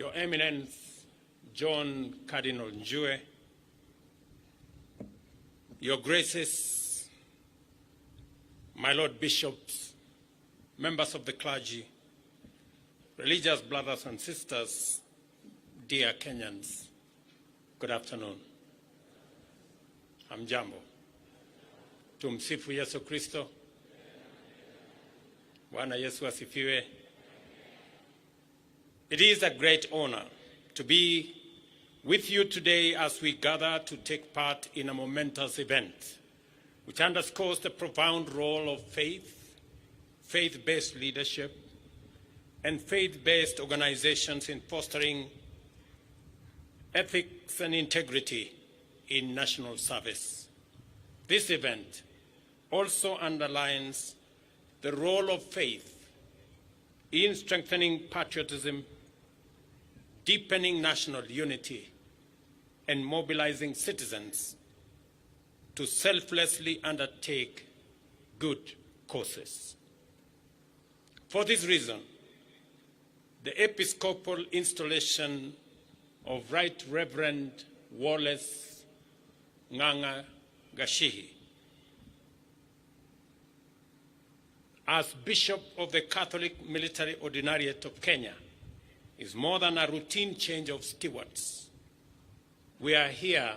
Your Eminence, John Cardinal Njue, Your Graces, my Lord Bishops, members of the clergy, religious brothers and sisters, dear Kenyans, good afternoon. Hamjambo. Tumsifu Yesu Kristo. Bwana Yesu asifiwe. It is a great honor to be with you today as we gather to take part in a momentous event which underscores the profound role of faith, faith-based leadership, and faith-based organizations in fostering ethics and integrity in national service. This event also underlines the role of faith in strengthening patriotism, deepening national unity, and mobilizing citizens to selflessly undertake good causes. For this reason, the Episcopal installation of Right Reverend Wallace Langa'Ta as Bishop of the Catholic Military Ordinariate of Kenya is more than a routine change of stewards. We are here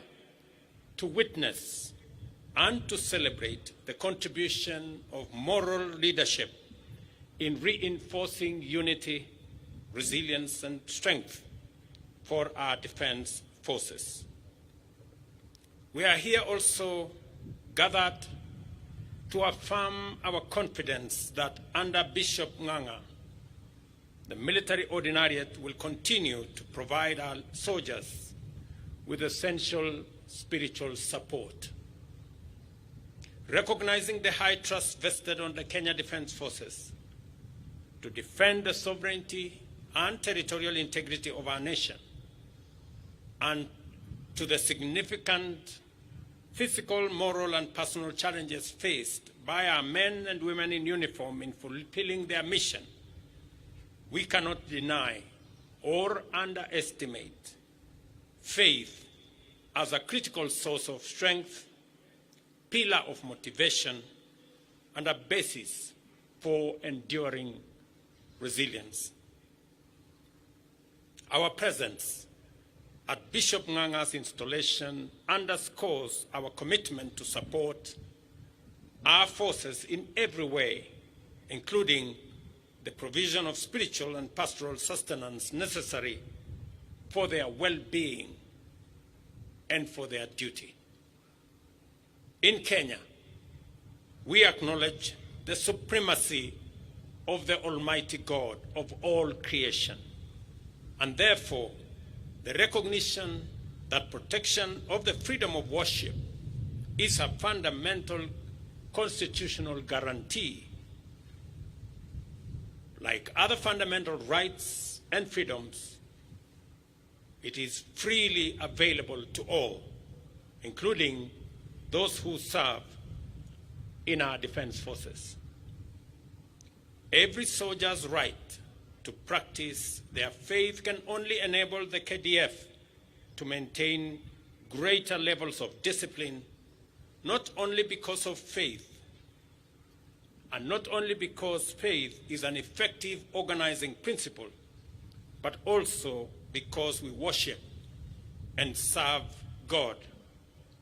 to witness and to celebrate the contribution of moral leadership in reinforcing unity, resilience, and strength for our defense forces. We are here also gathered to affirm our confidence that under Bishop Nganga, the military ordinariate will continue to provide our soldiers with essential spiritual support. Recognizing the high trust vested on the Kenya Defense Forces to defend the sovereignty and territorial integrity of our nation, and to the significant physical, moral, and personal challenges faced by our men and women in uniform in fulfilling their mission, we cannot deny or underestimate faith as a critical source of strength, pillar of motivation, and a basis for enduring resilience. Our presence at Bishop Nganga's installation underscores our commitment to support our forces in every way, including the provision of spiritual and pastoral sustenance necessary for their well-being and for their duty. In Kenya, we acknowledge the supremacy of the Almighty God of all creation, and therefore the recognition that protection of the freedom of worship is a fundamental constitutional guarantee. Like other fundamental rights and freedoms, it is freely available to all, including those who serve in our defense forces. Every soldier's right to practice their faith can only enable the KDF to maintain greater levels of discipline, not only because of faith, and not only because faith is an effective organizing principle, but also because we worship and serve God,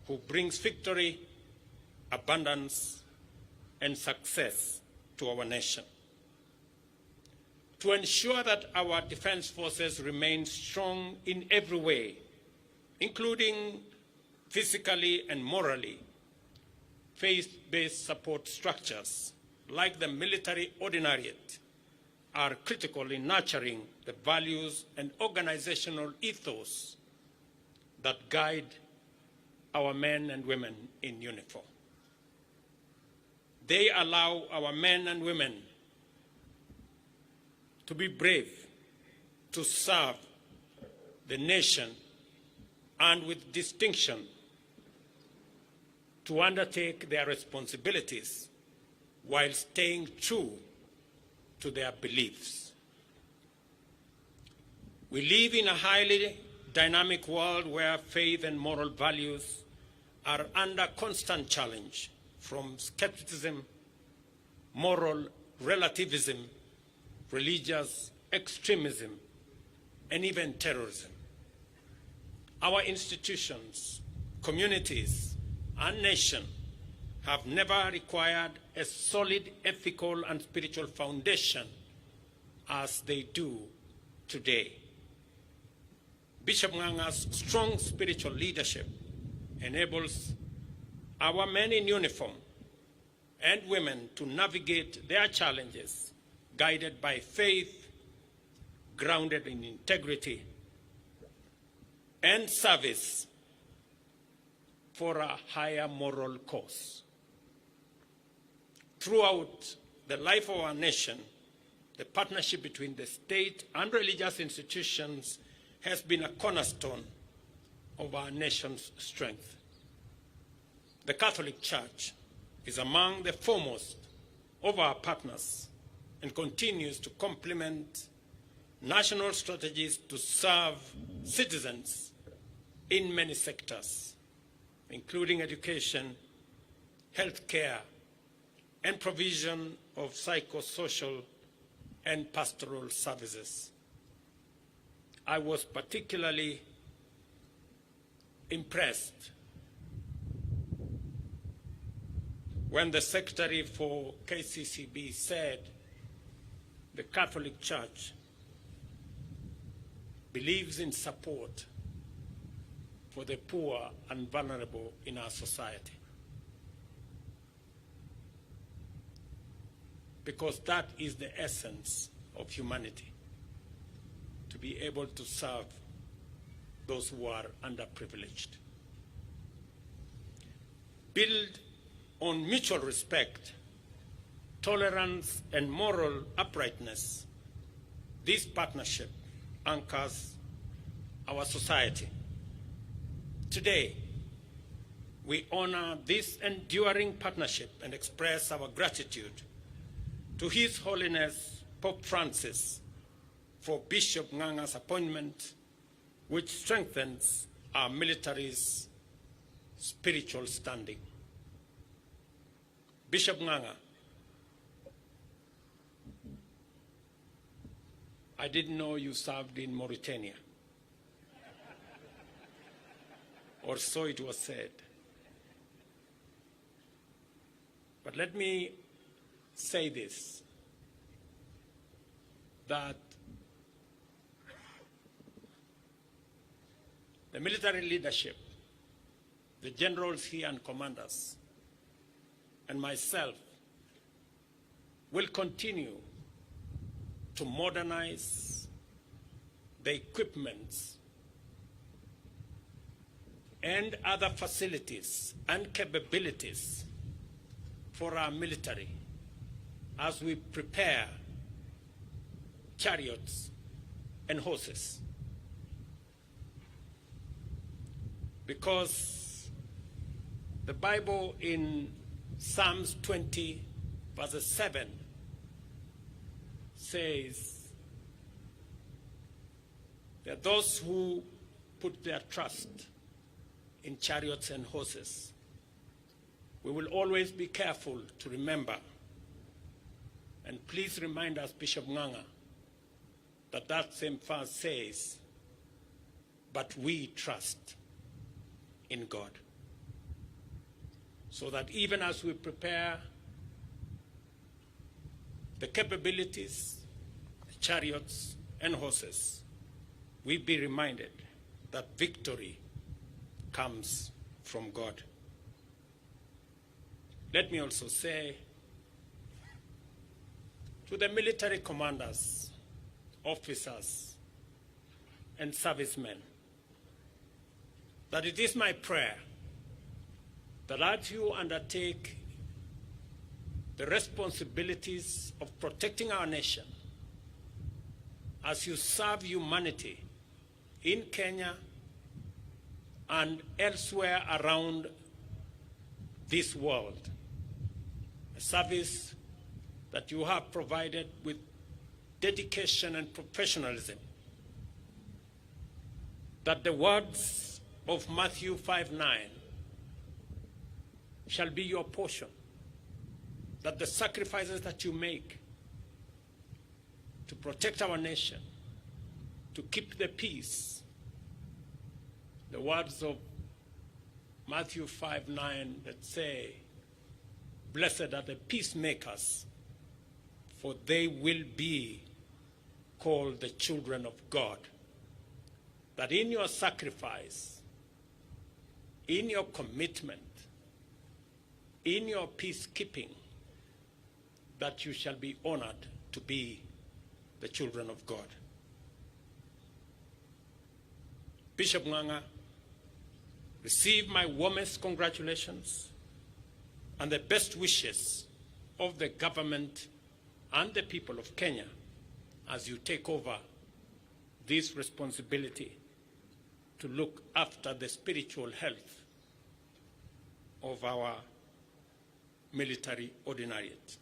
who brings victory, abundance, and success to our nation. To ensure that our defense forces remain strong in every way, including physically and morally, faith-based support structures like the military ordinariate are critical in nurturing the values and organizational ethos that guide our men and women in uniform. They allow our men and women to be brave, to serve the nation, and with distinction to undertake their responsibilities while staying true to their beliefs. We live in a highly dynamic world where faith and moral values are under constant challenge, from skepticism, moral relativism, religious extremism, and even terrorism. Our institutions, communities, and nation have never required a solid ethical and spiritual foundation as they do today. Bishop Ng'ang'a's strong spiritual leadership enables our men in uniform and women to navigate their challenges guided by faith, grounded in integrity, and service for a higher moral cause. Throughout the life of our nation, the partnership between the state and religious institutions has been a cornerstone of our nation's strength. The Catholic Church is among the foremost of our partners and continues to complement national strategies to serve citizens in many sectors, including education, healthcare, and provision of psychosocial and pastoral services. I was particularly impressed when the Secretary for KCCB said the Catholic Church believes in support for the poor and vulnerable in our society. Because that is the essence of humanity, to be able to serve those who are underprivileged. Build on mutual respect, tolerance, and moral uprightness. This partnership anchors our society. Today, we honor this enduring partnership and express our gratitude to His Holiness Pope Francis for Bishop Ng'ang'a's appointment, which strengthens our military's spiritual standing. Bishop Ng'ang'a, I didn't know you served in Mauritania, or so it was said. But let me say this, that the military leadership, the generals here and commanders, and myself will continue to modernize the equipments and other facilities and capabilities for our military as we prepare chariots and horses. Because the Bible in Psalms 20, verse 7 says that those who put their trust in chariots and horses, we will always be careful to remember. And please remind us, Bishop Ng'ang'a, that that same verse says, but we trust in God. So that even as we prepare the capabilities, the chariots and horses, we be reminded that victory comes from God. Let me also say to the military commanders, officers, and servicemen, that it is my prayer that as you undertake the responsibilities of protecting our nation, as you serve humanity in Kenya and elsewhere around this world, a service that you have provided with dedication and professionalism, that the words of Matthew 5:9 shall be your portion, that the sacrifices that you make to protect our nation, to keep the peace, the words of Matthew 5:9 that say, blessed are the peacemakers, for they will be called the children of God. That in your sacrifice, in your commitment, in your peacekeeping, that you shall be honored to be the children of God. Bishop Ng'ang'a, receive my warmest congratulations and the best wishes of the government and the people of Kenya as you take over this responsibility to look after the spiritual health of our military ordinariate.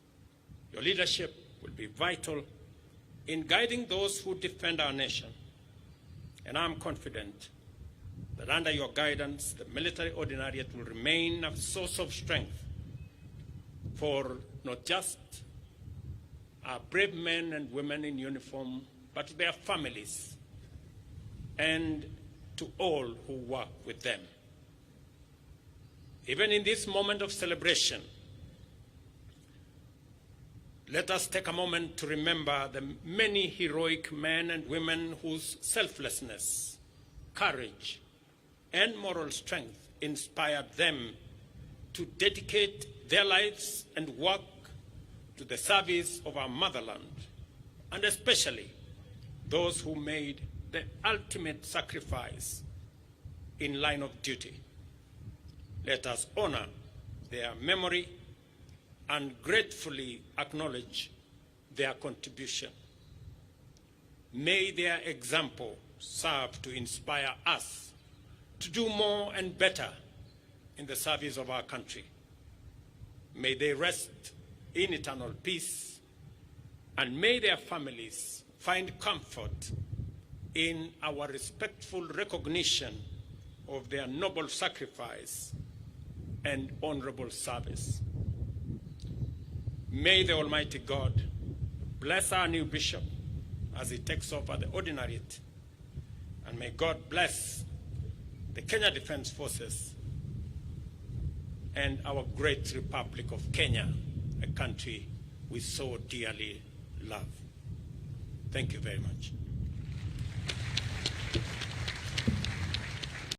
Your leadership will be vital in guiding those who defend our nation, and I'm confident that under your guidance, the military ordinariate will remain a source of strength for not just our brave men and women in uniform, but their families and to all who work with them. Even in this moment of celebration, let us take a moment to remember the many heroic men and women whose selflessness, courage, and moral strength inspired them to dedicate their lives and work to the service of our motherland, and especially those who made the ultimate sacrifice in line of duty. Let us honor their memory and gratefully acknowledge their contribution. May their example serve to inspire us to do more and better in the service of our country. May they rest in eternal peace, and may their families find comfort in our respectful recognition of their noble sacrifice and honorable service. May the Almighty God bless our new bishop as he takes over the ordinariate, and may God bless the Kenya Defense Forces and our great Republic of Kenya, a country we so dearly love. Thank you very much.